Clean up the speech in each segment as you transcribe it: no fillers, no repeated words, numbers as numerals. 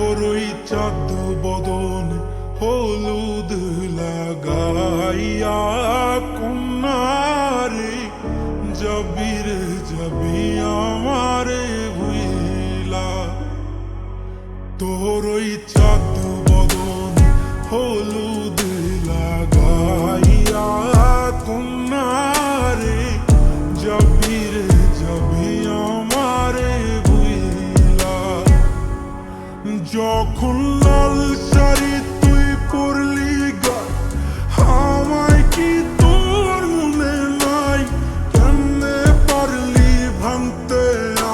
তোরই চাঁদ বদন হলুদ লাগাইয়া কন্যারে যাবি রে যাবি আমারে ভুইলা। তোরই চাঁদ বদন হলুদ লাগাইয়া কন্যারে যাবি রে যাবি আমারে ভুইলা। যখন লাল শাড়ি তুই পরলি গায় আমায় কি তোর মনে নাই? কেমনে পারলি ভাঙতে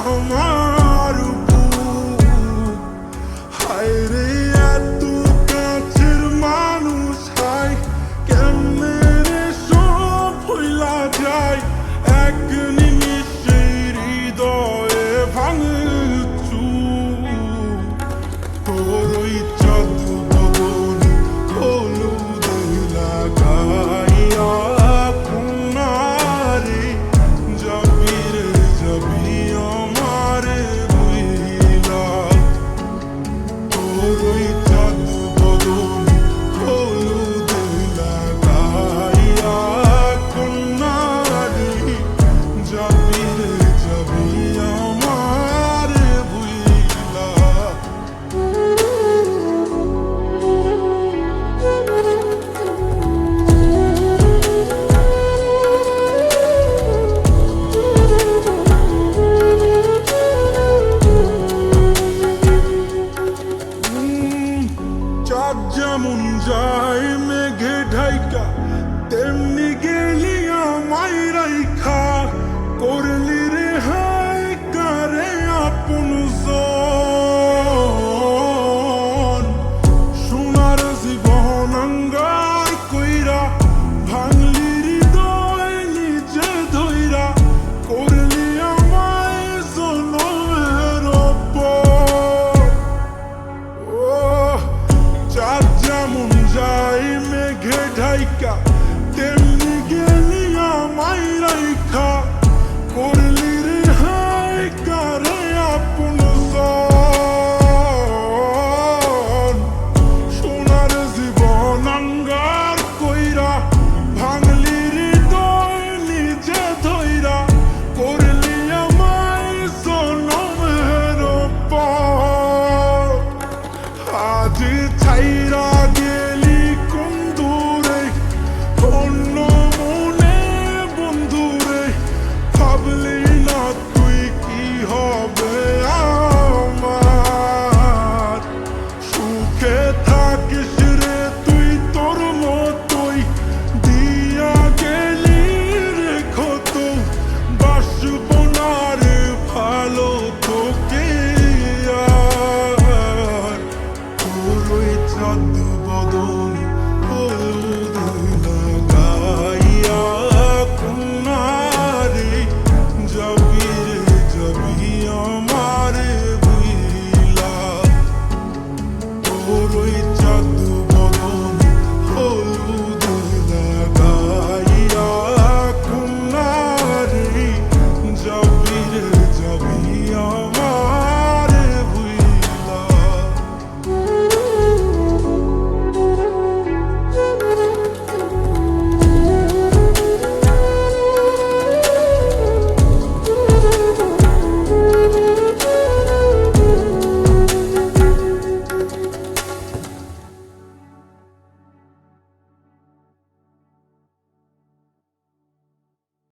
আমার বুক? হায় রে এত কাছের মানুষ হায় কেমনে রে সব ভুইলা যায়? এক নিমিষে হৃদয়ে ভাঙচু। তোরই চাঁদ বদন হলুদ লাগাইয়া কন্যারে যাবি রে যাবি আমারে ভুইলা। তোরই চাঁদ বদন হলুদ লাগাইয়া কন্যারে যাবি রে যাবি আমারে ভুইলা। চাঁদ যেমন যায় মেঘে ঢাইকা তেমনি গেলি আমায় রাইখা। করলি রে হায় কারে আপন জন। সোনার জীবন অঙ্গার কইরা ভাঙলি হৃদয় নিজে ধইরা। করলি আমায় জনমের অপর। চাঁদ যেমন যায় মেঘে ঢাইকা তেমনি গেলি আমায় রাইখা। করলি রে হায় কারে আপন জন। সোনার জীবন অঙ্গার কইরা ভাঙলি হৃদয় নিজে ধইরা। করলি আমায় জনমের পর। আজ ছাইরা